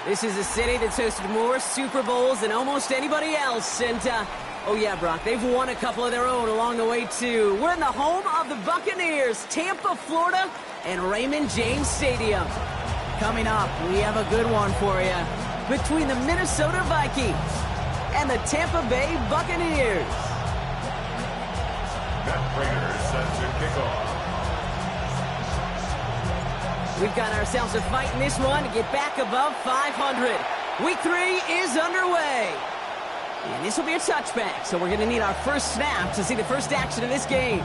This is a city that's hosted more Super Bowls than almost anybody else. And, oh yeah, Brock, they've won a couple of their own along the way, too. We're in the home of the Buccaneers, Tampa, Florida, and Raymond James Stadium. Coming up, we have a good one for you. Between the Minnesota Vikings and the Tampa Bay Buccaneers. Matt Prater set to kick off. We've got ourselves a fight in this one to get back above 500. Week 3 is underway. And this will be a touchback, so we're going to need our first snap to see the first action of this game.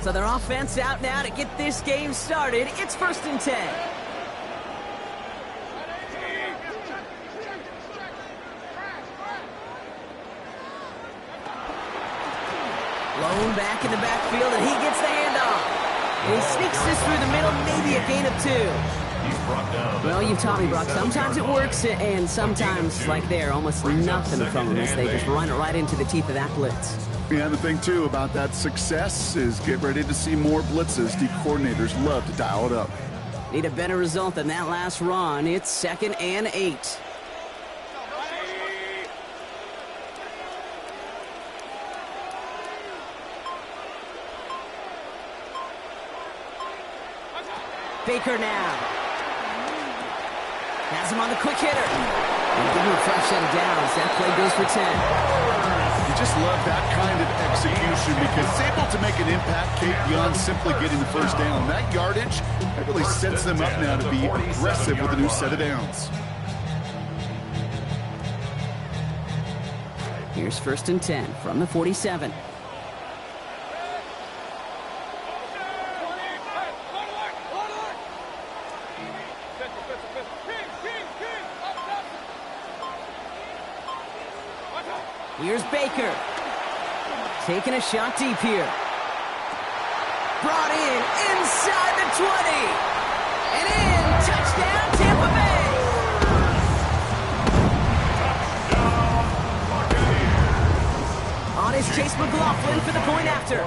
So their offense out now to get this game started. It's 1st and 10. Blown back in the backfield, and he gets the handoff. And he sneaks this through the middle, maybe a gain of 2. He's brought down. Well, you've taught me, Brock. Sometimes it works, and sometimes, like there, almost nothing from them as they just run it right into the teeth of that blitz. Yeah, and the thing, too, about that success is get ready to see more blitzes. The coordinators love to dial it up. Need a better result than that last run. It's 2nd and 8. Baker now. Has him on the quick hitter. And give him a fresh set of downs. That play goes for 10. You just love that kind of execution because it's able to make an impact, Kate, beyond simply getting the first down. That yardage, that really sets them up now to be aggressive with a new set of downs. Here's 1st and 10 from the 47. Here's Baker. Taking a shot deep here. Brought in inside the 20. And in. Touchdown, Tampa Bay. On his Chase McLaughlin for the point after.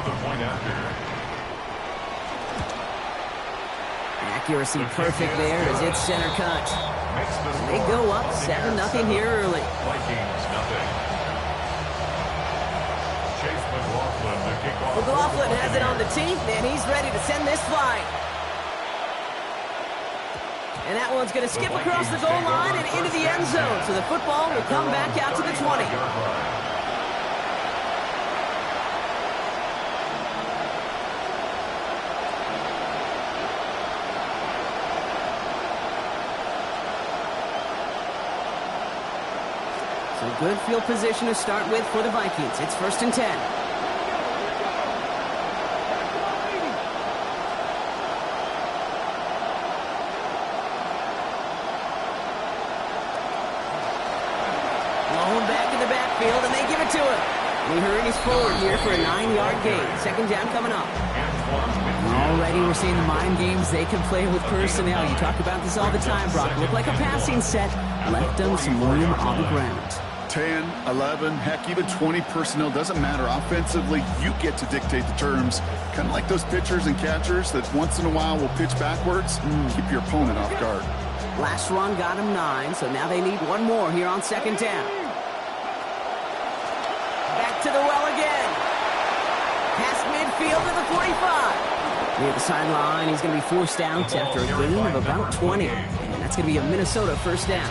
Accuracy perfect there as it's center cut. They go up 7-0 here early. Vikings nothing. McLaughlin has it on the teeth, and he's ready to send this flying. And that one's going to skip across the goal line and into the end zone. So the football will come back out to the 20. So good field position to start with for the Vikings. It's 1st and 10. And they give it to him. We hurries forward here for a 9-yard gain. 2nd down coming up. Already we're seeing the mind games they can play with personnel. You talk about this all the time, Brock. Look like a passing set. Left them some room on the ground. 10, 11, heck, even 20 personnel. Doesn't matter. Offensively, you get to dictate the terms. Kind of like those pitchers and catchers that once in a while will pitch backwards. Keep your opponent off guard. Last run got him 9, so now they need one more here on 2nd down. Back to the well again. Past midfield to the 45. Near the sideline, he's going to be forced out after a gain of about 20. And that's going to be a Minnesota first down.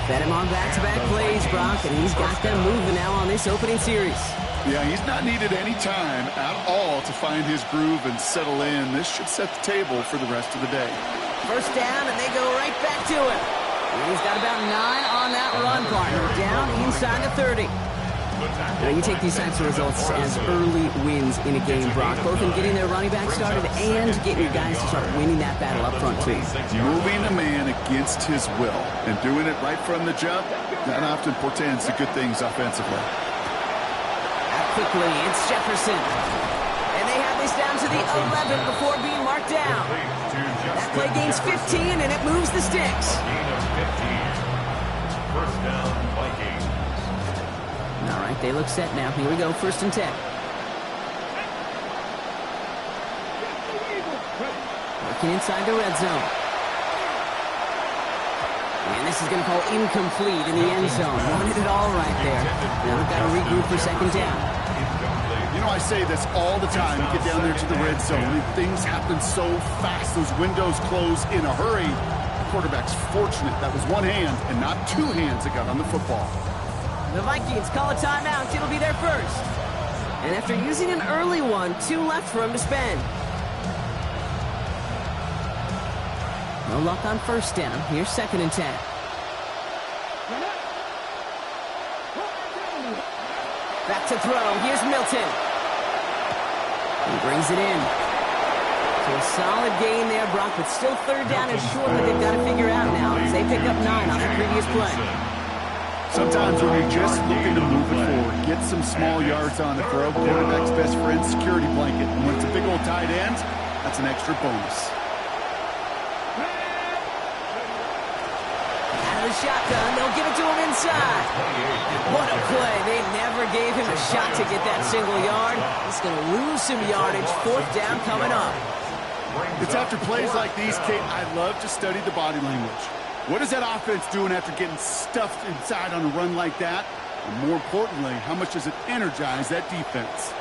Fed him on back-to-back plays, Brock, and he's got them moving now on this opening series. Yeah, he's not needed any time at all to find his groove and settle in. This should set the table for the rest of the day. First down, and they go right back to him. And he's got about 9 on that run, partner. Down inside the 30. Now, you take these types of results as early wins in a game, Brock, both in getting their running back started and getting your guys to start winning that battle up front, too. Moving a man against his will and doing it right from the jump, that often portends to good things offensively. Quickly, it's Jefferson. And they have this down to the 11 before being marked down. That play gains 15, and it moves the sticks. Gain of 15. First down, Vikings. All right, they look set now. Here we go, 1st and 10. Working inside the red zone. And this is going to fall incomplete in the end zone. Wanted it all right there. Now we've got to regroup for 2nd down. You know, I say this all the time. You get down there to the red zone, and things happen so fast. Those windows close in a hurry. The quarterback's fortunate that was one hand and not 2 hands that got on the football. The Vikings call a timeout. It'll be their first. And after using an early one, 2 left for him to spend. No luck on 1st down. Here's 2nd and 10. Back to throw. Here's Milton. He brings it in. So a solid gain there, Brock, but still 3rd down and short that they've got to figure out now as they pick up 9 on that previous play. Sometimes when you're just looking to move it forward, get some small yards on the throw, quarterback's best friend, security blanket. And when it's a big old tight end, that's an extra bonus. Shotgun, they'll give it to him inside. What a play. They never gave him a shot to get that single yard. He's going to lose some yardage. 4th down coming up. It's after plays like these, Kate, I love to study the body language. What is that offense doing after getting stuffed inside on a run like that? And more importantly, how much does it energize that defense?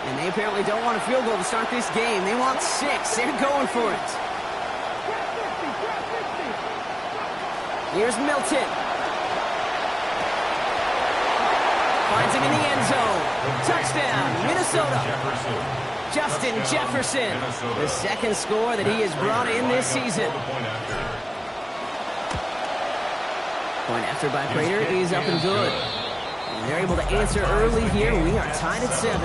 And they apparently don't want a field goal to start this game. They want 6. They're going for it. Here's Milton. Finds him in the end zone. Touchdown, Minnesota. Justin Jefferson, the 2nd score that he has brought in this season. Point after by Prater is up and good. And they're able to answer early here. We are tied at 7.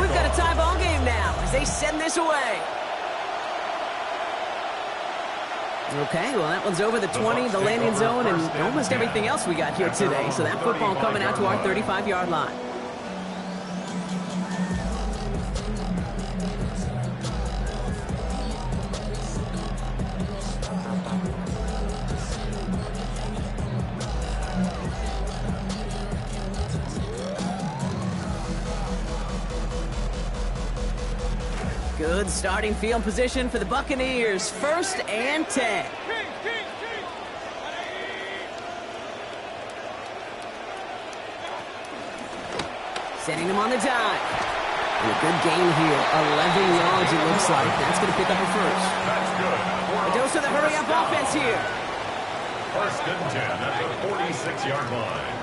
We've got a tie ball game now as they send this away. Okay, well, that one's over the 20, the landing zone, and almost everything else we got here today. So that football coming out to our 35-yard line. Good starting field position for the Buccaneers. 1st and 10. Setting him on the dive. And a good gain here. 11 yards it looks like. That's going to pick up a 1st. That's good. A dose of the hurry-up offense here. 1st and 10 at the 46-yard line.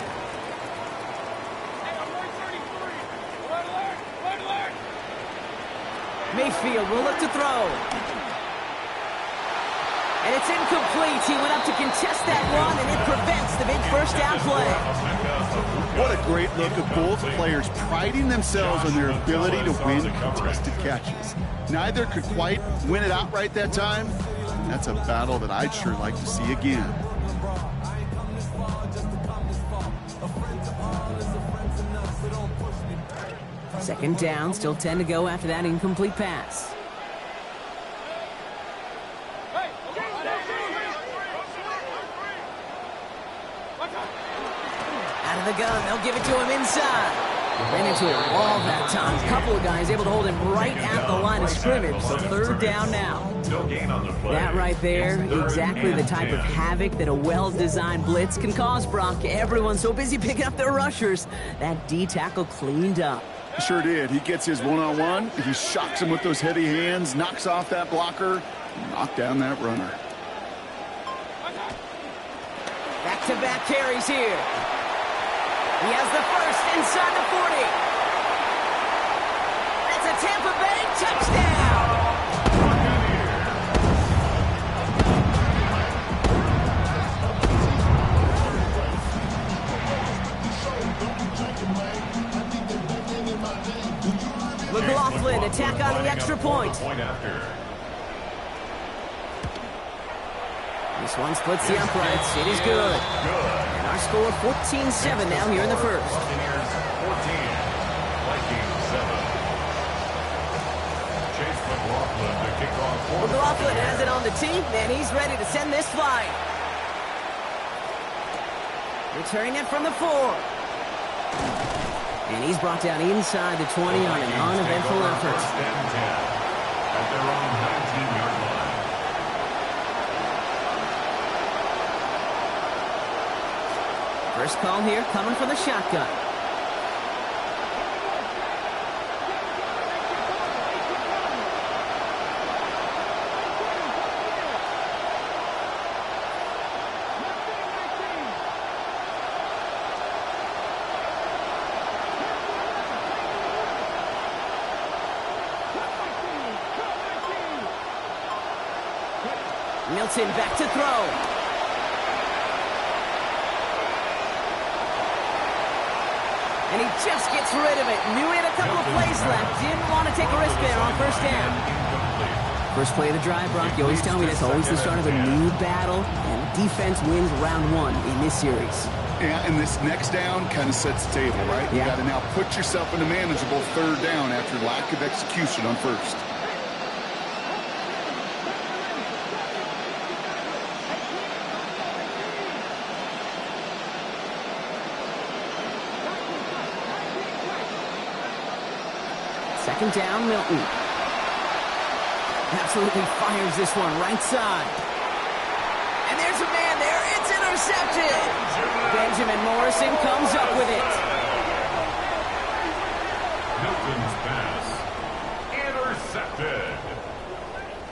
Mayfield will look to throw. And it's incomplete. He went up to contest that run, and it prevents the big 1st down play. What a great look of both players priding themselves on their ability to win contested catches. Neither could quite win it outright that time. That's a battle that I'd sure like to see again. Second down, still 10 to go after that incomplete pass. Out of the gun, they'll give it to him inside. Ran into a wall that time. A couple of guys able to hold him right at the line of scrimmage, so 3rd down now. No gain on the play. That right there, It's 3rd exactly the and type 10. of havoc that a well-designed blitz can cause, Brock. Everyone's so busy picking up their rushers. That D tackle cleaned up. Sure did. He gets his one-on-one. He shocks him with those heavy hands, knocks off that blocker, knock down that runner. Back-to-back carries here. He has the first inside the 40. That's a Tampa Bay touchdown. McLaughlin attack on the extra point. This one splits the uprights. It is good. And our score 14-7 now here in the first. Buccaneers 14, Vikings 7. Chase McLaughlin to kick off. McLaughlin has it on the tee, and he's ready to send this flying. Returning it from the 4. And he's brought down inside the 20 on an uneventful effort. First and 10 at their own 19-yard line. First call here coming from the shotgun. Milton back to throw. And he just gets rid of it. Knew he had a couple of plays left. Didn't want to take a risk there on first down. First play of the drive, Brock. You always tell me that's always the start of a new battle. And defense wins round 1 in this series. Yeah, and this next down kind of sets the table, right? You got to now put yourself in a manageable 3rd down after lack of execution on first. Second down, Milton. Absolutely fires this one right side. And there's a man there. It's intercepted. Benjamin Morrison comes up with it. Milton's pass intercepted.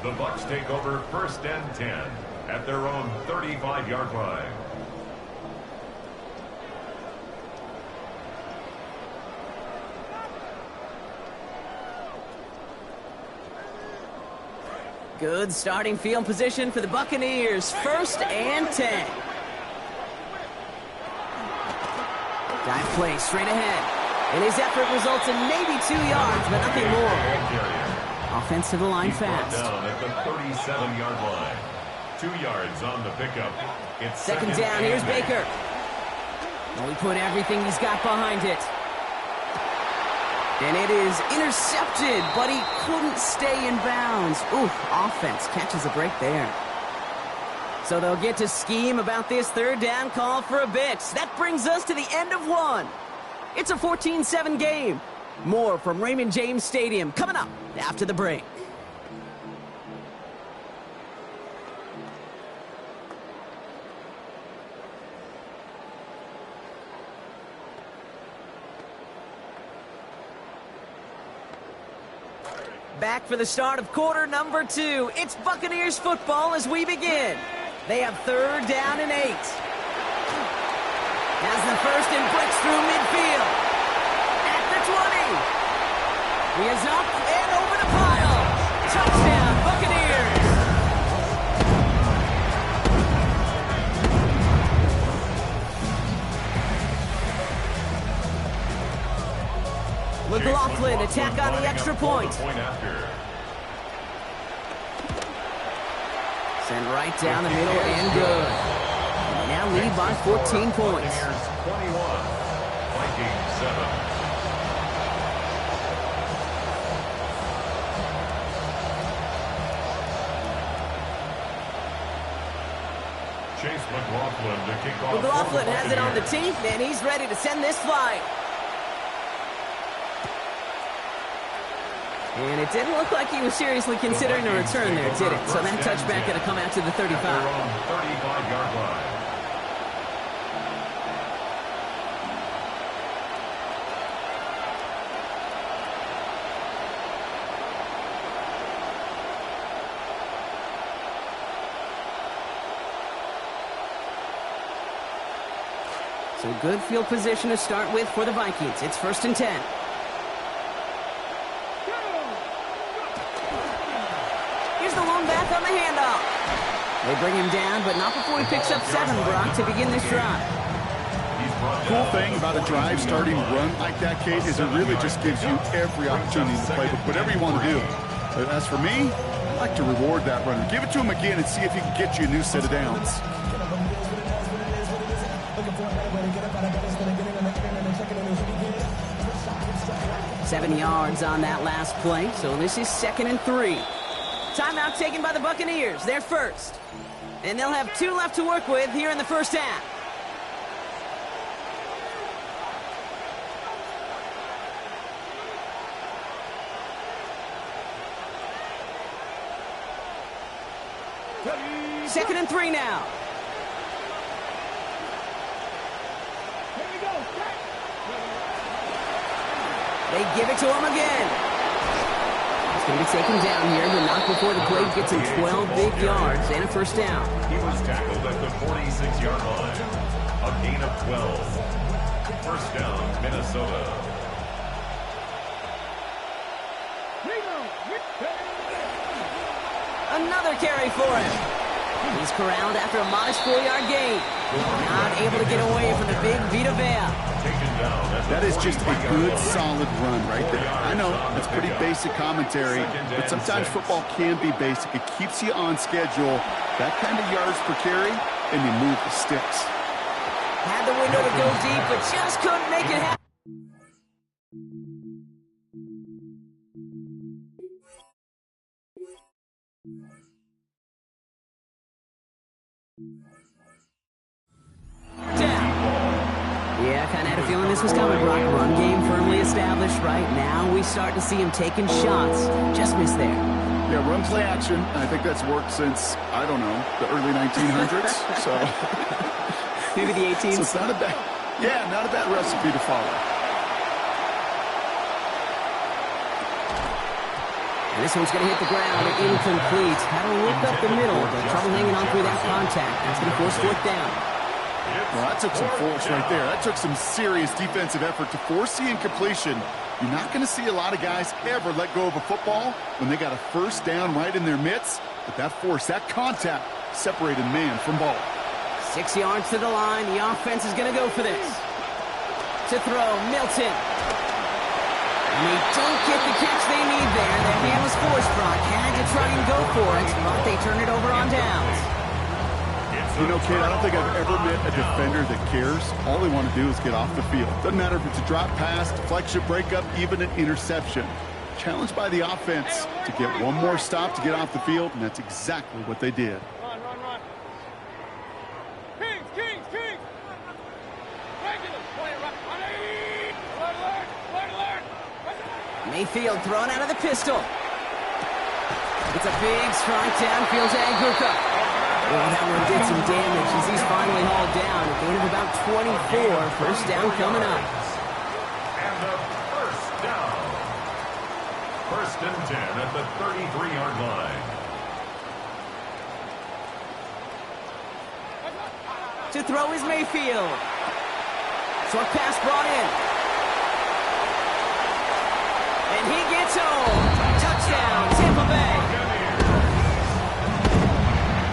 The Bucs take over 1st and 10 at their own 35-yard line. Good starting field position for the Buccaneers. 1st and 10. Dive play straight ahead. And his effort results in maybe 2 yards, but nothing more. Offensive line fast. Down at the 37-yard line. 2 yards on the pickup. It's Second down. Here's Baker. Well, he put everything he's got behind it. And it is intercepted, but he couldn't stay in bounds. Ooh, offense catches a break there. So they'll get to scheme about this 3rd down call for a bit. That brings us to the end of 1. It's a 14-7 game. More from Raymond James Stadium coming up after the break. Back for the start of quarter number 2. It's Buccaneers football as we begin. They have 3rd down and 8. Has the first and breaks through midfield. At the 20. He is up and over the pile. Touchdown, Buccaneers. McLaughlin attack on the extra point. Send right down the middle and good. And they now lead by 14 points. 21, Vikings 7. Chase McLaughlin to kick off. McLaughlin has it on the tee, and he's ready to send this flying. And it didn't look like he was seriously considering a return there, did it? So that touchback going to come out to the 35. 35-yard line. So good field position to start with for the Vikings. It's 1st and 10. Here's the lone back on the handoff. They bring him down, but not before he picks up 7, Brock, to begin this drive. Cool thing about a drive starting run like that, Kate, is it really just gives you every opportunity to play whatever you want to do. But as for me, I like to reward that runner. Give it to him again and see if he can get you a new set of downs. 7 yards on that last play, so this is 2nd and 3. Timeout taken by the Buccaneers. They're first. And they'll have 2 left to work with here in the first half. Second and 3 now. They give it to him again. He's going to be taken down here, but not before the play gets him 12 big yards and a first down. He was tackled at the 46-yard line. A gain of 12. First down, Minnesota. Another carry for him. He's corralled after a modest 4-yard gain. Not able to get away from the big Vita Vea. That is just a good, solid run right there. I know it's pretty basic commentary, but sometimes football can be basic. It keeps you on schedule, that kind of yards per carry, and you move the sticks. Had the window to go deep, but just couldn't make it happen. Yeah, kind of had a feeling this was coming, Brock. Run game firmly established right now. We start to see him taking shots. Just missed there. Yeah, run play action. I think that's worked since, I don't know, the early 1900s. So maybe the 18s. So it's not a bad, not a bad recipe to follow. And this one's going to hit the ground. Incomplete. Had to look up the middle, but trouble hanging on through that contact. That's going to force 4th down. Well, that took some force right there. That took some serious defensive effort to force the incompletion. You're not going to see a lot of guys ever let go of a football when they got a first down right in their midst. But that force, that contact, separated man from ball. 6 yards to the line. The offense is going to go for this. To throw, Milton. And they don't get the catch they need there. Their hand was forced, Brock. Had to try and go for it, but they turn it over on downs. You know, kid, I don't think I've ever met a defender that cares. All they want to do is get off the field. Doesn't matter if it's a drop pass, deflection, breakup, even an interception. Challenged by the offense to get one more stop to get off the field, and that's exactly what they did. Run. Kings. Mayfield thrown out of the pistol. It's a big strike downfield to Anguka. Well, that one did some damage as he's finally hauled down. A gain of about 24. First down coming up. And the first down. 1st and 10 at the 33-yard line. To throw is Mayfield. Short pass brought in. And he gets home. Touchdown, Tampa Bay.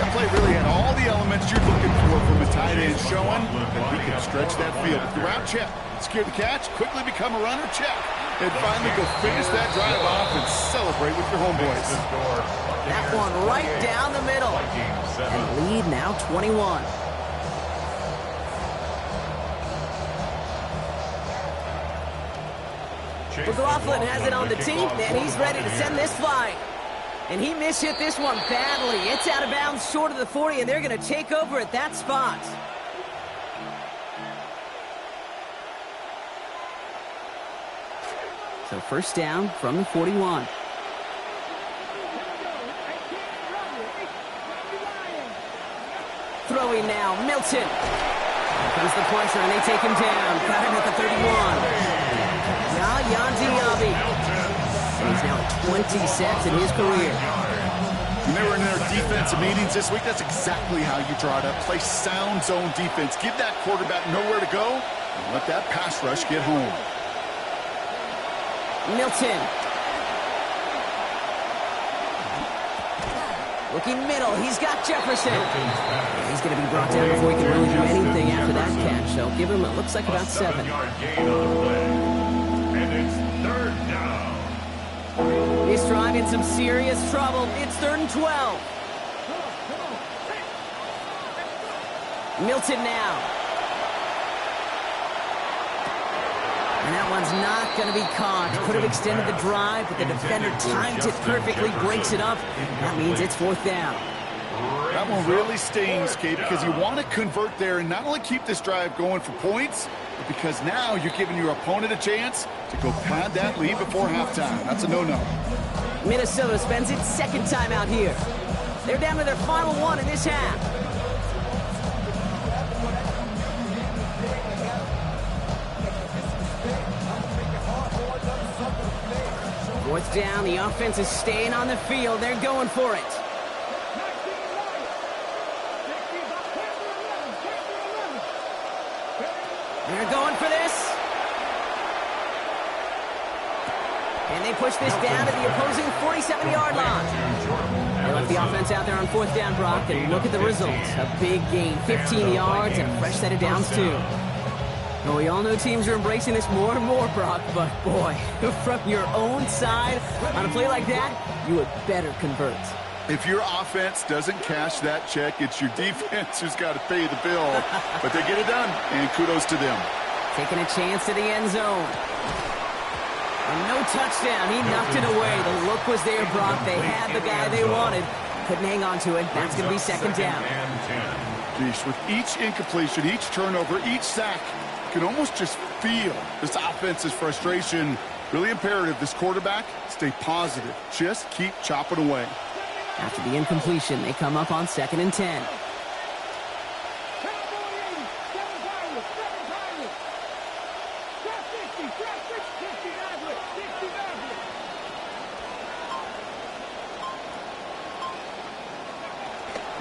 That play really had all the elements you're looking for from a tight end, showing that he can stretch that field. The route check, secure the catch, quickly become a runner, check. And finally go finish that drive off and celebrate with your homeboys. That one right down the middle. And lead now 21. McLaughlin has it on the tee, and he's ready to send this flying. And he mishit this one badly. It's out of bounds short of the 40, and they're going to take over at that spot. So first down from the 41. throwing now. Milton. Here comes the pressure, and they take him down. Got him at the 31. Now Yanzi Yabi. He's now at 20 sacks in his career. When they were in their defensive meetings this week, that's exactly how you draw it up. Play sound zone defense. Give that quarterback nowhere to go, and let that pass rush get home. Milton. Looking middle. He's got Jefferson. He's going to be brought down before he can really do anything after that catch. So give him, it looks like about 7. And it's 3rd down. This drive in some serious trouble. It's 3rd and 12. Milton now. And that one's not going to be caught. Could have extended the drive, but the defender timed it perfectly, breaks it up. That means it's 4th down. That one really stings, Kate, because you want to convert there and not only keep this drive going for points, but because now you're giving your opponent a chance to go pad that lead before halftime. That's a no-no. Minnesota spends its 2nd time out here. They're down to their final one in this half. Fourth down, the offense is staying on the field. They're going for it. They're going for this. And they push this down to the opposing 47-yard line. They left the offense out there on 4th down, Brock, and look at the results. A big gain, 15 yards, and a fresh set of downs, too. Well, we all know teams are embracing this more and more, Brock, but boy, from your own side, on a play like that, you would better convert. If your offense doesn't cash that check, it's your defense who's got to pay the bill. But they get it done, and kudos to them. Taking a chance to the end zone. And no touchdown. He knocked it away. The look was there, Brock. They had the guy they wanted. Couldn't hang on to it. That's going to be 2nd down. Geesh, with each incompletion, each turnover, each sack, you can almost just feel this offense's frustration. Really imperative, this quarterback, stay positive. Just keep chopping away. After the incompletion, they come up on 2nd and 10.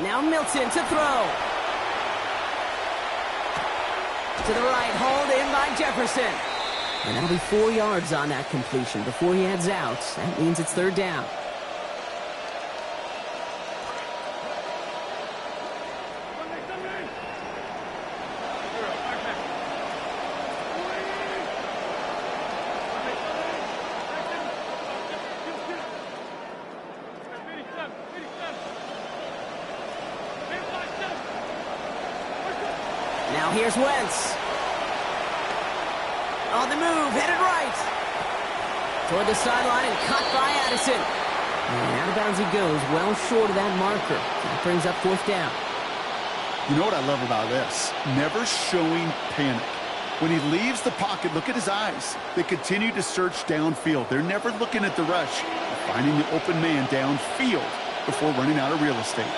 Now Milton to throw. To the right, hauled in by Jefferson. And that'll be 4 yards on that completion before he heads out. That means it's 3rd down. Now here's Wentz. On the move, headed right. Toward the sideline and caught by Addison. And out of bounds he goes, well short of that marker. That brings up 4th down. You know what I love about this? Never showing panic. When he leaves the pocket, look at his eyes. They continue to search downfield. They're never looking at the rush. They're finding the open man downfield before running out of real estate.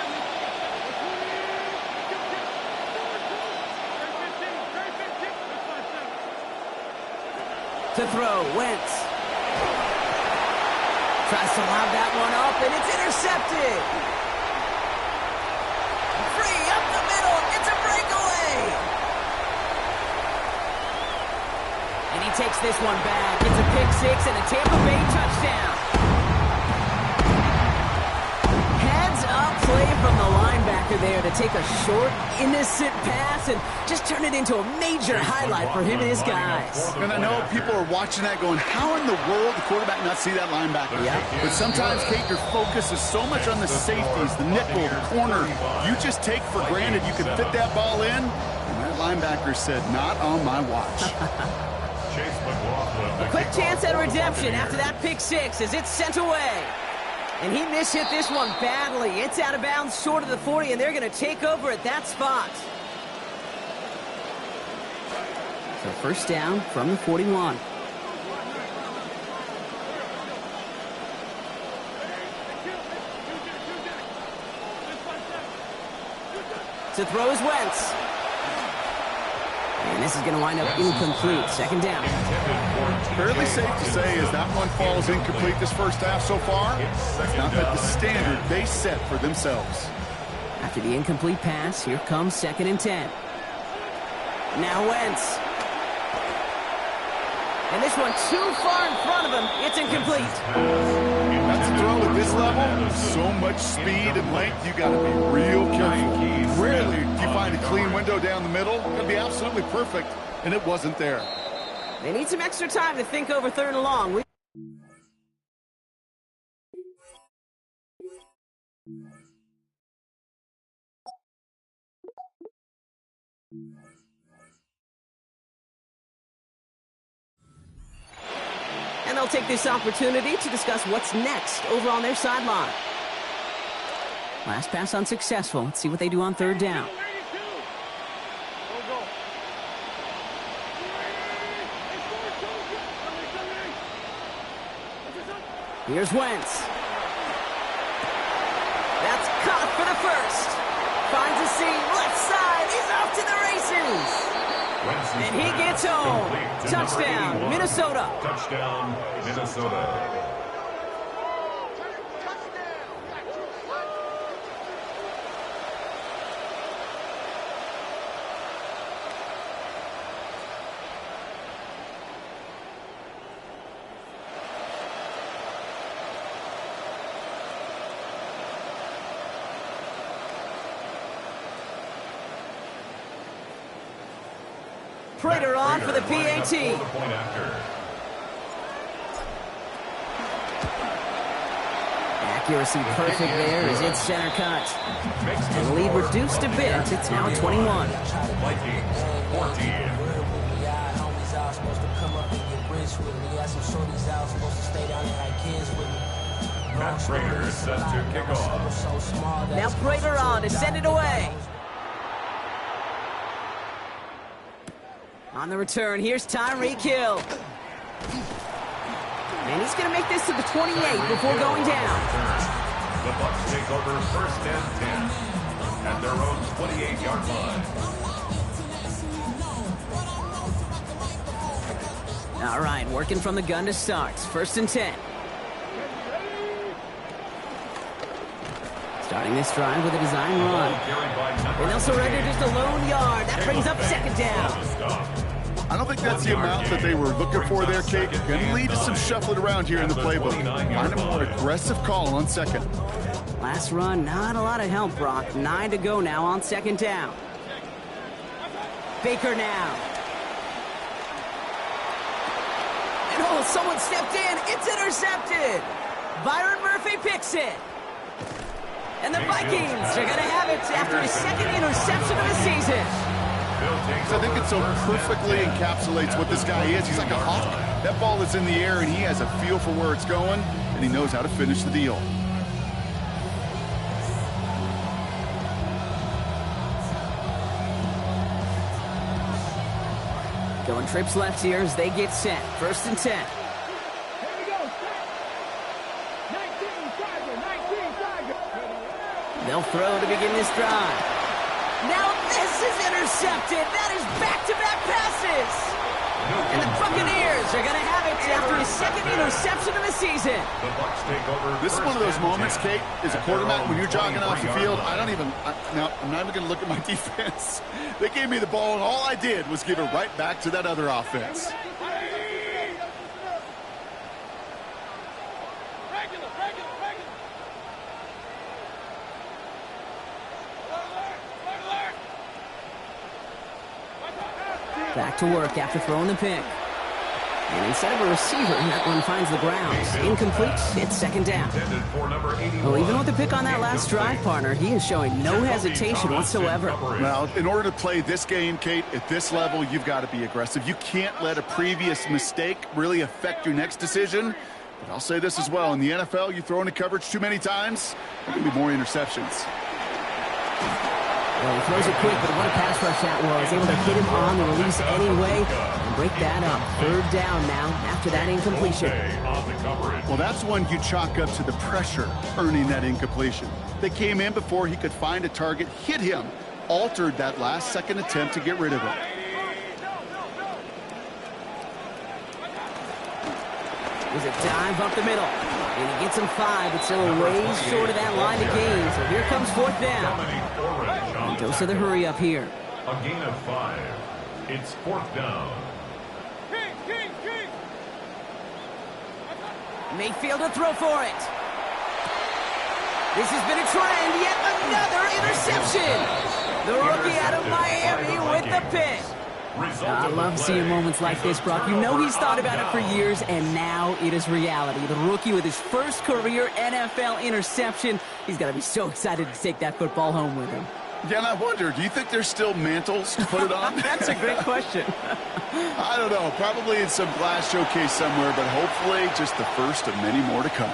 To throw, Wentz. Tries to lob that one up, and it's intercepted. Free up the middle. It's a breakaway. And he takes this one back. It's a pick-6 and a Tampa Bay touchdown. Heads-up play from the linebacker there to take a short, innocent pass and just turn it into a major highlight for him and his guys. And I know people are watching that going, how in the world the quarterback not see that linebacker? Yeah. But sometimes, Kate, your focus is so much on the safeties, the nickel, the corner. You just take for granted you can fit that ball in. And that linebacker said, not on my watch. A quick chance at redemption after that pick-6 as it's sent away. And he mishit this one badly. It's out of bounds short of the 40, and they're going to take over at that spot. So 1st down from the 41. To throw is Wentz. And this is going to wind up incomplete. Second down. Fairly safe to say as that one falls incomplete this first half so far, it's not met the standard they set for themselves. After the incomplete pass, here comes 2nd and 10. Now Wentz. And this one too far in front of him. It's incomplete. That's a throw at this level. So much speed and length, you got to be real careful. Rarely do you find a clean window down the middle. It could be absolutely perfect, and it wasn't there. They need some extra time to think over 3rd and long. And they'll take this opportunity to discuss what's next over on their sideline. Last pass unsuccessful. Let's see what they do on 3rd down. Here's Wentz. That's caught for the first. Finds a seam, left side. He's off to the races. And he gets home. Touchdown, Minnesota. Touchdown, Minnesota. Prater on for the PAT. Accuracy perfect there as it's center cut. And the lead reduced a bit. It's now 21. Vikings, 14. Matt Prater is set to kick off. Now Prater on to send it away. On the return, here's Tyreek Hill. And he's going to make this to the 28 before going down. The Bucs take over 1st and 10 at their own 28-yard line. All right, working from the gun to start. 1st and 10. Starting this drive with a design run. And they'll surrender just a lone yard. That brings up 2nd down. I don't think that's the amount that they were looking for there, Kate. Going to lead to some shuffling around here in the playbook. Find a more aggressive call on 2nd. Last run, not a lot of help, Brock. 9 to go now on 2nd down. Baker now. And oh, someone stepped in. It's intercepted. Byron Murphy picks it. And the Vikings are going to have it after his 2nd interception of the season. So I think it so perfectly encapsulates what this guy is. He's like a hawk. That ball is in the air, and he has a feel for where it's going, and he knows how to finish the deal. Going trips left here as they get set. 1st and 10. They'll throw to begin this drive. Now this is intercepted. That is back-to-back passes. And the Buccaneers are going to have it after his 2nd interception of the season. This is one of those moments, Kate, as a quarterback, when you're jogging off the field, I'm not even going to look at my defense. They gave me the ball, and all I did was give it right back to that other offense. Back to work after throwing the pick. And instead of a receiver, that one finds the ground. Incomplete. It's 2nd down. Well, even with the pick on that last drive, partner, he is showing no hesitation whatsoever. Well, in order to play this game, Kate, at this level, you've got to be aggressive. You can't let a previous mistake really affect your next decision. But I'll say this as well. In the NFL, you throw into coverage too many times, there can be more interceptions. Well, he throws it quick, but what a pass rush that was. Able to hit him on the release anyway and break that up. 3rd down now after that incompletion. Well, that's one you chalk up to the pressure earning that incompletion. They came in before he could find a target, hit him. altered that last-second attempt to get rid of it. There's a dive up the middle. And he gets him 5, but still a ways short of that line to gain. So here comes 4th down. And dose of the hurry up here. A gain of 5. It's 4th down. Mayfield to throw for it. This has been a trend. Yet another interception. The rookie out of Miami with the pick. I love seeing moments like this, Brock. You know he's thought about it for years, and now it is reality. The rookie with his first career NFL interception. He's got to be so excited to take that football home with him. Yeah, and I wonder, do you think there's still mantles to put it on? That's a great question. I don't know. Probably in some glass showcase somewhere, but hopefully just the first of many more to come.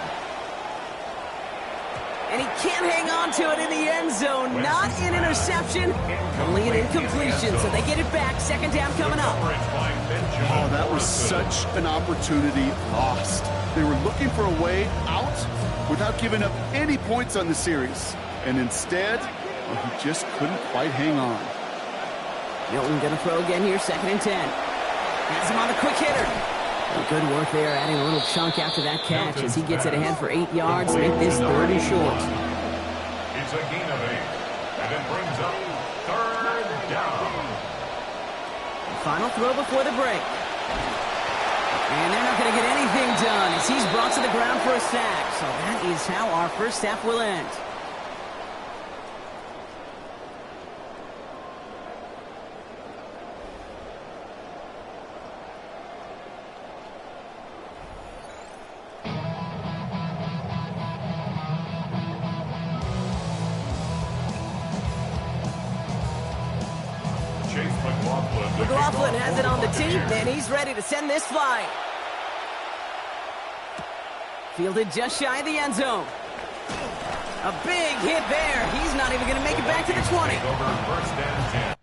And he can't hang on to it in the end zone. Not an interception, only an incompletion. So they get it back. 2nd down coming up. Oh, that was such an opportunity lost. They were looking for a way out without giving up any points on the series. And instead, well, he just couldn't quite hang on. Milton going to throw again here. 2nd and 10. Has him on the quick hitter. Well, good work there, adding a little chunk after that catch as he gets it ahead for 8 yards to make this 3rd and short. It's a gain of 8, and it brings up 3rd down. Final throw before the break. And they're not going to get anything done as he's brought to the ground for a sack. So that is how our first half will end. McLaughlin has it on the team, and he's ready to send this flight. Fielded just shy of the end zone. A big hit there. He's not even going to make it back to the 20. First and 10.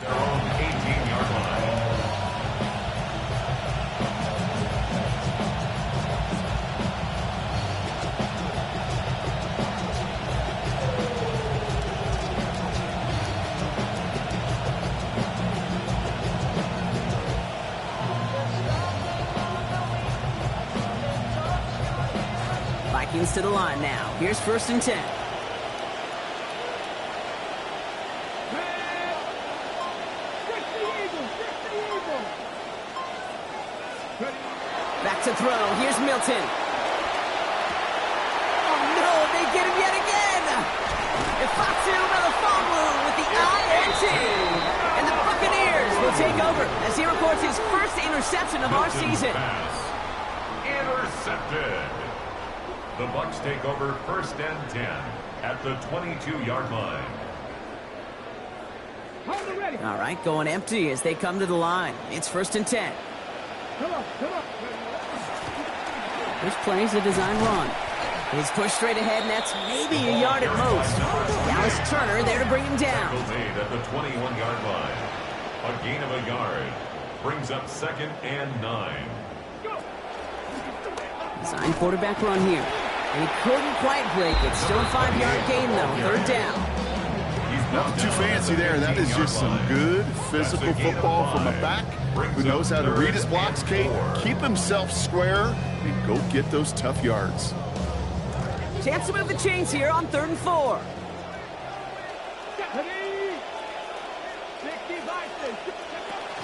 Their own 18-yard line. Vikings to the line now. Here's 1st and 10. Back to throw. Here's Milton. Oh, no, they get him yet again. Ifatu Melifonwu with the INT. And the Buccaneers will take over as he records his first interception of our season. Pass. Intercepted. The Bucs take over 1st and 10 at the 22-yard line. All right, going empty as they come to the line. It's 1st and 10. Come on. This plays a design run. He's pushed straight ahead, and that's maybe a yard at most. Dallas Turner there to bring him down. Made at the 21-yard line. A gain of a yard brings up 2nd and 9. Design quarterback run here. And he couldn't quite break it. Still a 5-yard gain, though. 3rd down. Nothing too fancy there. That is just some good physical football from a back who knows how to read his blocks, Kate, keep himself square, and go get those tough yards. Chance to move the chains here on 3rd and 4.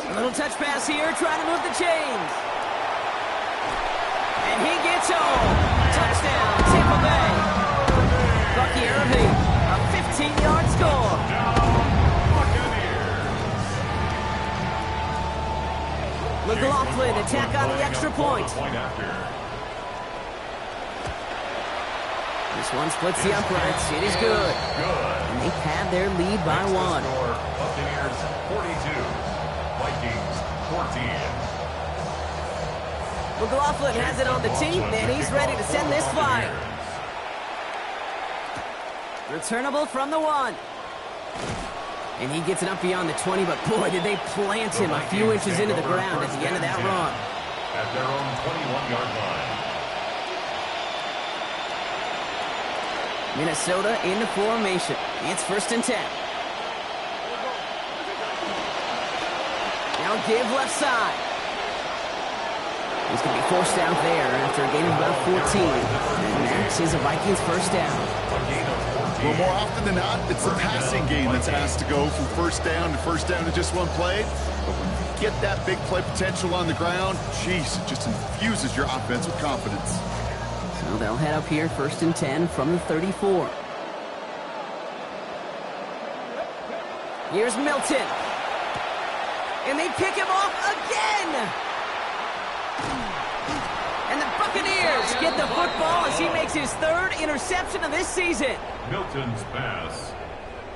A little touch pass here, trying to move the chains. And he gets home. Touchdown, Tampa Bay. Bucky Irving, a 15-yard score. McLaughlin attack on the extra point. This one splits the uprights. It is good. And they pad their lead by 1. Buccaneers 42, Vikings 14. McLaughlin has it on the tee, and he's ready to send this flying. Returnable from the 1. And he gets it up beyond the 20, but boy, did they plant him a few inches into the ground at the end of that run. At their own 21-yard line. Minnesota into formation. It's 1st and 10. Now give left side. He's going to be forced out there after a gain of about 14. And that is a Vikings 1st down. Well, more often than not, it's the passing game that's asked to go from 1st down to 1st down to just one play. But when you get that big play potential on the ground, geez, it just infuses your offense with confidence. So they'll head up here 1st and 10 from the 34. Here's Milton. And they pick him off again. And the Buccaneers get the football as he makes his 3rd interception of this season. Milton's pass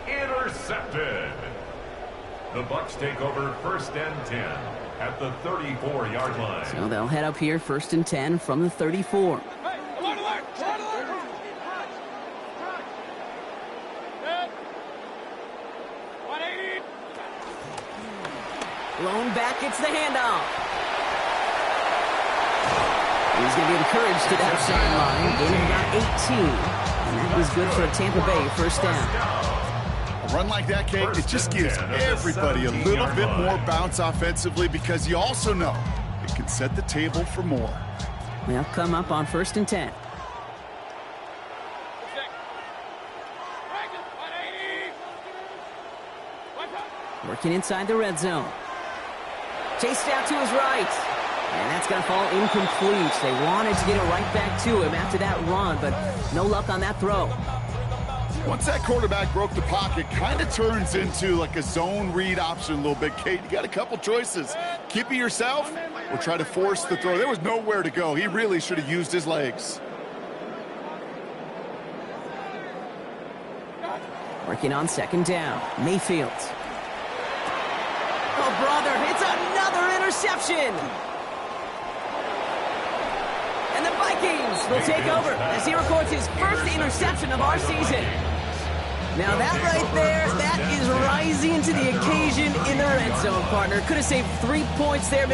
intercepted. The Bucs take over 1st and 10 at the 34-yard line. So they'll head up here 1st and 10 from the 34. Blown back, it's the handoff. He's going to be encouraged to that sideline, gaining about 18. And that was good for a Tampa Bay 1st down. A run like that, Kate, it just gives everybody a little bit more bounce offensively because you also know it can set the table for more. They'll come up on 1st and 10. Working inside the red zone. Chased out to his right. And that's going to fall incomplete. They wanted to get it right back to him after that run, but no luck on that throw. Once that quarterback broke the pocket, kind of turns into like a zone read option a little bit, Kate. You got a couple choices. Keep it yourself or try to force the throw. There was nowhere to go. He really should have used his legs. Working on 2nd down. Mayfield. Oh, brother, it's another interception. And the Vikings will take over as he records his 1st interception of our season. Now that right there, that is rising to the occasion in the red zone, partner. Could have saved 3 points there,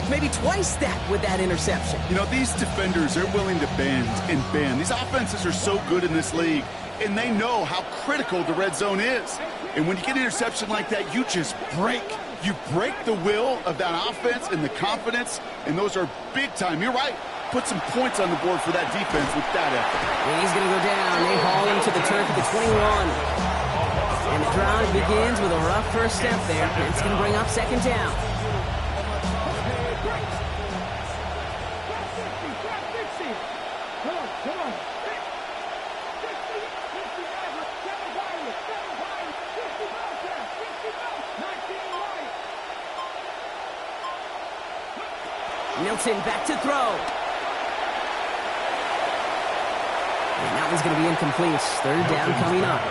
maybe twice that with that interception. You know, these defenders, they're willing to bend and bend. These offenses are so good in this league, and they know how critical the red zone is. And when you get an interception like that, you just break. You break the will of that offense and the confidence, and those are big time. You're right. Put some points on the board for that defense with that effort. And he's going to go down. They haul him to the turf at the 21. And the drive begins with a rough 1st step there. And it's going to bring up 2nd down. Milton back to throw. And that one's going to be incomplete. 3rd down coming up.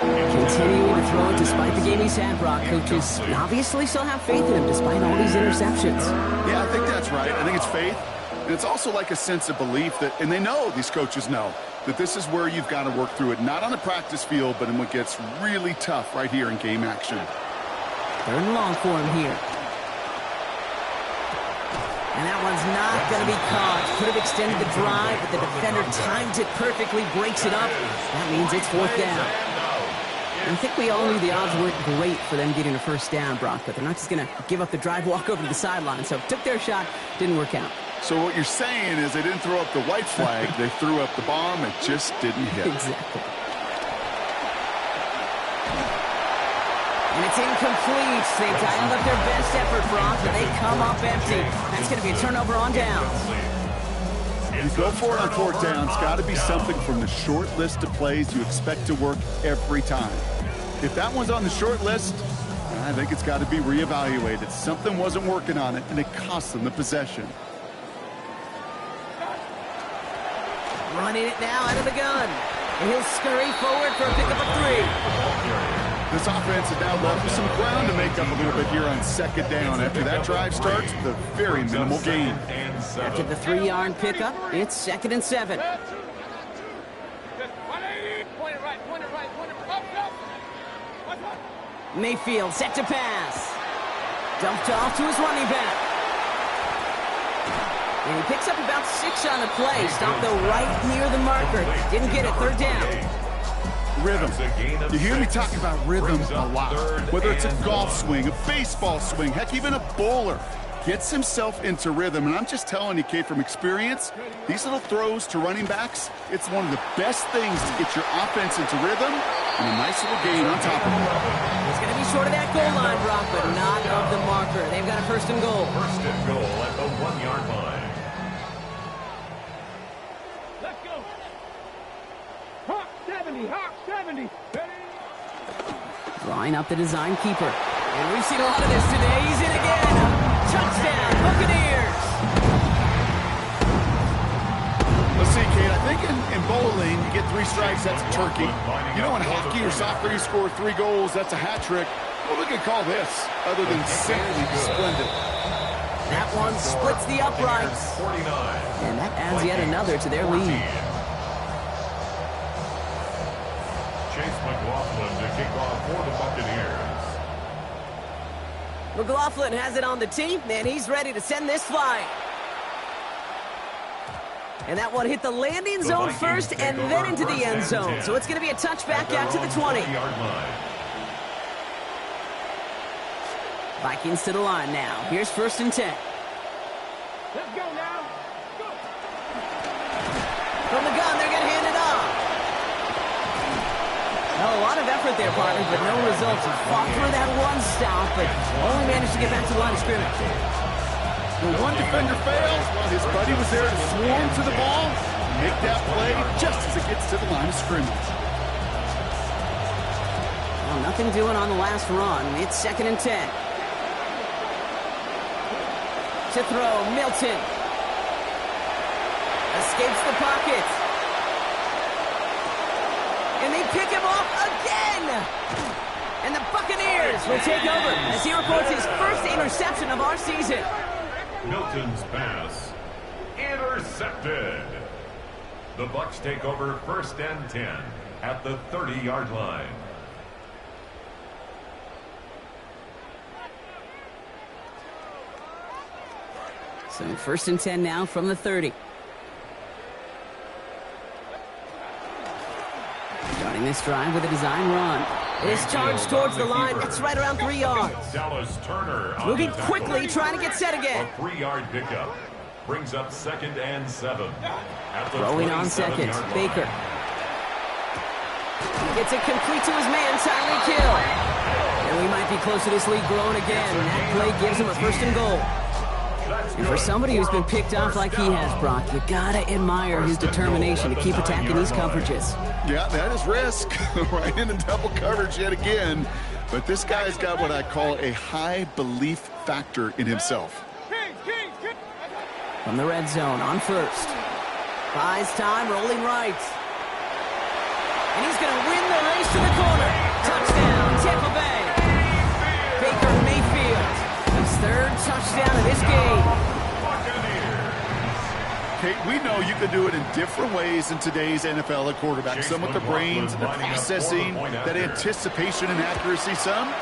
Continuing to throw it despite the game he's had, Brock. Coaches obviously still have faith in him despite all these interceptions. Yeah, I think that's right. I think it's faith. And it's also like a sense of belief that, and they know, these coaches know, that this is where you've got to work through it. Not on the practice field, but in what gets really tough right here in game action. 3rd and long for him here. And that one's not going to be caught. Could have extended the drive, but the defender timed it perfectly, breaks it up. That means it's 4th down. And I think we all knew the odds weren't great for them getting a 1st down, Brock, but they're not just going to give up the drive, walk over to the sideline. So took their shot, didn't work out. So what you're saying is they didn't throw up the white flag, they threw up the bomb, it just didn't hit. Exactly. And it's incomplete. They dialed up their best effort, Brock, but they come up empty. That's going to be a turnover on downs. You go for it on 4th down. It's got to be something from the short list of plays you expect to work every time. If that one's on the short list, I think it's got to be reevaluated. Something wasn't working on it, and it cost them the possession. Running it now out of the gun. And he'll scurry forward for a pickup of 3. This offense has now left with some ground to make up a little bit here on second down. After that drive starts, the very minimal gain. After the 3-yard pickup, it's 2nd and 7. Mayfield set to pass. Dumped off to his running back. And he picks up about 6 on the play. Stopped though right near the marker. Didn't get it. 3rd down. Rhythm. You hear me talk about rhythm a lot. Whether it's a golf swing, a baseball swing, heck, even a bowler. Gets himself into rhythm. And I'm just telling you, Kate, from experience, these little throws to running backs, it's one of the best things to get your offense into rhythm and a nice little gain on top of it. He's going to be short of that goal line, Brock, but not of the marker. They've got a 1st and goal. 1st and goal at the 1-yard line. Let's go. Hawk 70, Hawk 70. Drawing up the design keeper. And we've seen a lot of this today. He's in again. Touchdown, Buccaneers. Let's see, Kate, I think in bowling, you get 3 strikes, that's a turkey. You know, in hockey or soccer, you score 3 goals, that's a hat trick. What we could call this, other than simply splendid. That one splits the uprights. 49. And that adds yet another to their lead. Chase McLaughlin to kick off for the Buccaneers. McLaughlin has it on the tee, and he's ready to send this flying. And that one hit the landing zone first and then into the end zone. So it's going to be a touchback out to the 20. Vikings to the line now. Here's 1st and 10. Let's go now. Go. From the gun, they're going to hand it off. Well, a lot of effort there, partner, but no results. He fought through that one stop, but only managed to get back to the line of scrimmage. The one defender fails, his buddy was there to swarm to the ball, make that play just as it gets to the line of scrimmage. Well, nothing doing on the last run. It's 2nd and 10. To throw, Milton. Escapes the pocket. And they pick him off again. And the Buccaneers will take over as he records his 1st interception of our season. Milton's pass intercepted. The Bucs take over 1st and 10 at the 30-yard line. So 1st and 10 now from the 30. Starting this drive with a design run. His charge towards the line. It's right around 3 yards. Dallas Turner Moving quickly, trying to get set again. A 3-yard pickup brings up 2nd and 7. Throwing on 2nd, Baker. It's a complete to his man, Tyreek Hill. And we might be close to this lead growing again. That play gives him a 1st and goal. And for somebody who's been picked off like he has, Brock, you gotta admire his determination to keep attacking these coverages. Yeah, that is risk. Right into double coverage yet again. But this guy's got what I call a high belief factor in himself. From the red zone on 1st. Buys time, rolling right. And he's going to win the race to the corner. Touchdown, Tampa Bay. Baker Mayfield. His 3rd touchdown of this game. Kate, we know you can do it in different ways in today's NFL at quarterback. Some with the brains, the processing, that anticipation and accuracy. Some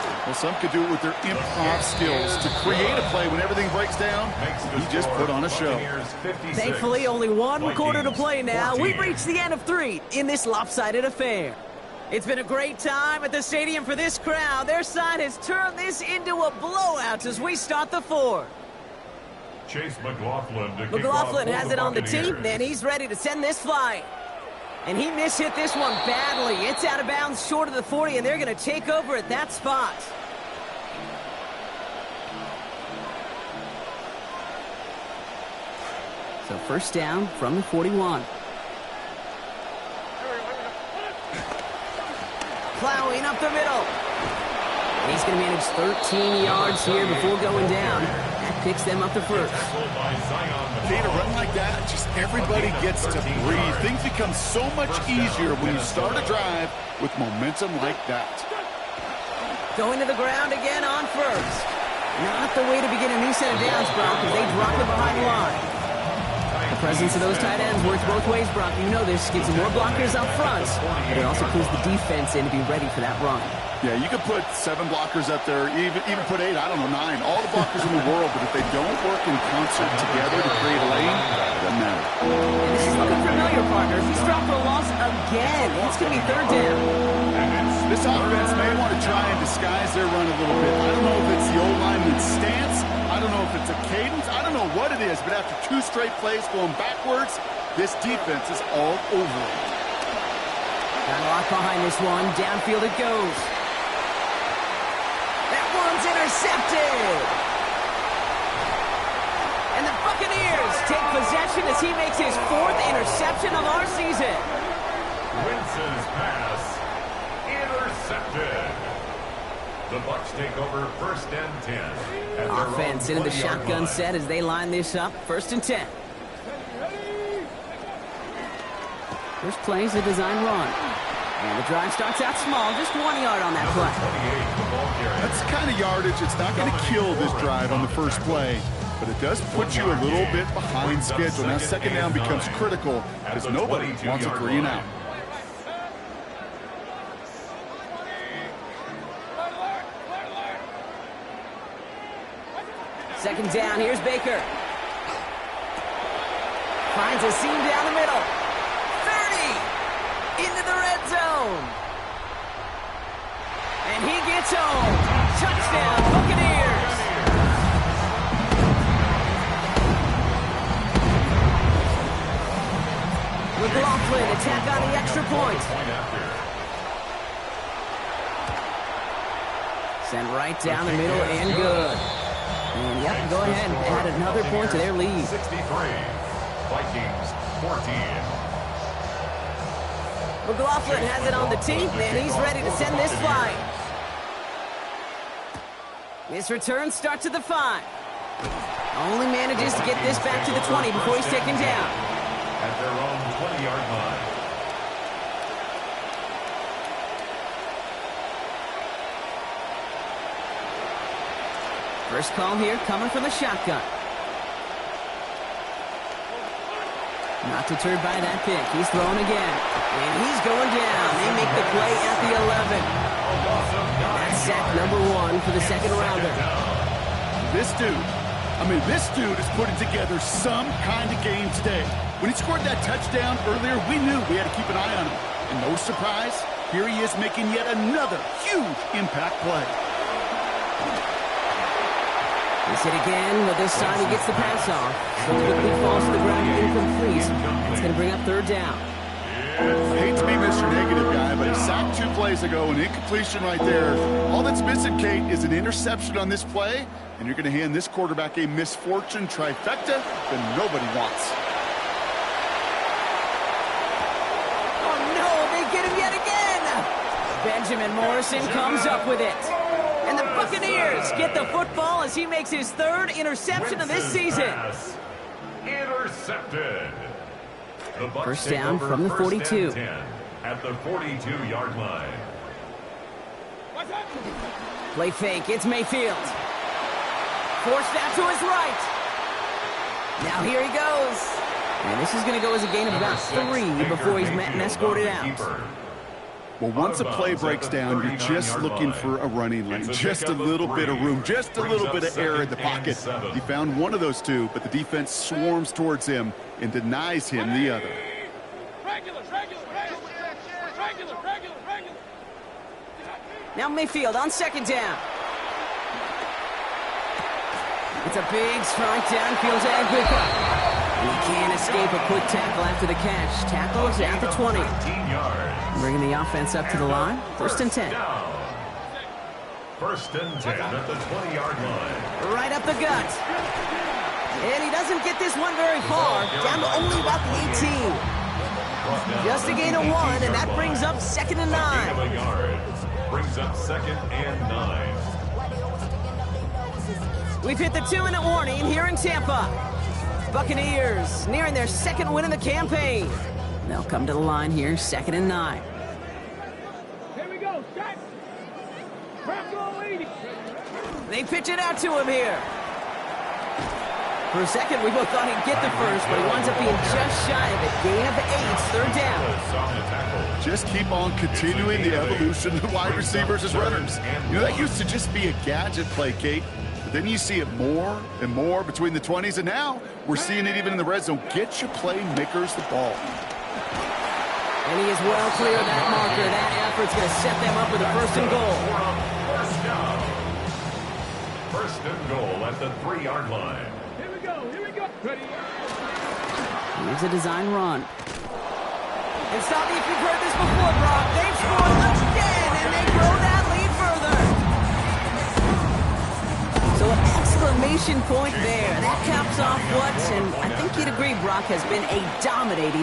could do it with their improv skills to create a play when everything breaks down. He just put on a show. Thankfully, only 1 quarter to play now. We've reached the end of 3 in this lopsided affair. It's been a great time at the stadium for this crowd. Their side has turned this into a blowout as we start the 4th. Chase McLaughlin to McLaughlin has it on the team, and he's ready to send this flying. And he mishit this one badly. It's out of bounds short of the 40, and they're going to take over at that spot. So 1st down from the 41. Plowing up the middle. And he's going to manage 13 yards here before going down. That picks them up to 1st. Kate, a run like that, just everybody gets to breathe. Things become so much easier when you start a drive with momentum like that. Going to the ground again on first. Not the way to begin a new set of downs, Brock, as they drop it behind the line. The presence of those tight ends works both ways, Brock. You know this. Gives them more blockers up front, but it also pulls the defense in to be ready for that run. Yeah, you could put 7 blockers up there, even put 8, I don't know, 9. All the blockers in the world, but if they don't work in concert together to create a lane, it doesn't matter. And this is looking familiar, partner. He's dropped for a loss again. It's going to be third down. This offense may want to try and disguise their run a little bit. I don't know if it's the old lineman's stance. I don't know if it's a cadence. I don't know what it is, but after 2 straight plays going backwards, this defense is all over it. Got a lot behind this one. Downfield it goes. That one's intercepted. And the Buccaneers take possession as he makes his 4th interception of our season. Winston's pass intercepted. The Bucs take over first and 10. Offense into the shotgun set as they line this up. First and 10. First play is a design run. And the drive starts out small, just 1 yard on that play. That's the kind of yardage. It's not going to kill this drive on the first play, but it does put you a little bit behind schedule. Now second down becomes critical because nobody wants a 3 and out. Second down, here's Baker. Finds a seam down the middle. 30! Into the red zone. And he gets home. Touchdown, Buccaneers! McLaughlin attack on the extra point. Sent right down the middle and good. And yep, go ahead and add another point to their lead. 63, Vikings 14. McLaughlin has it on the tee, and he's ready to send this flying. This return starts at the 5. Only manages to get this back to the 20 before he's taken down. At their own 20-yard line. First call here coming from the shotgun. Not deterred by that pick. He's throwing again. And he's going down. They make the play at the 11. That's sack number 1 for the second rounder. This dude is putting together some kind of game today. When he scored that touchdown earlier, we knew we had to keep an eye on him. And no surprise, here he is making yet another huge impact play. He's hit again, but this time he gets the pass off. So quickly falls to the ground incomplete. It's going to bring up third down. I hate to be Mr. Negative guy, but he sacked 2 plays ago, an incompletion right there. All that's missing, Kate, is an interception on this play, and you're going to hand this quarterback a misfortune trifecta that nobody wants. Oh no, they get him yet again! Benjamin Morrison comes up with it. And the Buccaneers get the football as he makes his 3rd interception of this season. Intercepted. The Bucs First take down over from the first 42. and 10 at the 42-yard line. Play fake, it's Mayfield. Forced out to his right. Now here he goes. And this is going to go as a gain of about 3 before he's met and escorted out. Well, once a play breaks down, you're just looking for a running lane. Just a little bit of room, just a little bit of air in the pocket. He found one of those 2, but the defense swarms towards him and denies him the other. Now Mayfield on second down. It's a big strike downfield to Edgar. He can't escape a quick tackle after the catch. Tackle is at the 20. Bringing the offense up to the line. First and 10. First and 10 at the 20-yard line. Right up the gut. And he doesn't get this one very far. Down to only about the 18. Just a gain of 1, and that brings up second and 9. Brings up second and 9. We've hit the 2-minute warning here in Tampa. Buccaneers nearing their 2nd win in the campaign. They'll come to the line here, 2nd and 9. Here we go, set. Go 80. They pitch it out to him here. For a second, we both thought he'd get the first, but he winds up being just shy of it. Gain of 8, third down. Just keep on continuing the evolution of wide receivers as runners. You know, that used to just be a gadget play, Kate. But then you see it more and more between the 20s, and now we're seeing it even in the red zone. Get your playmakers the ball. And he is well clear of that marker. That effort's going to set them up with a first and goal. First down. First and goal at the 3-yard line. Here we go. Here we go. Ready. Here's a design run. And stop me if you've heard this before, Brock. They've scored again, and they grow that lead further. So an exclamation point there. That caps off what, and I think you'd agree, Brock has been a dominating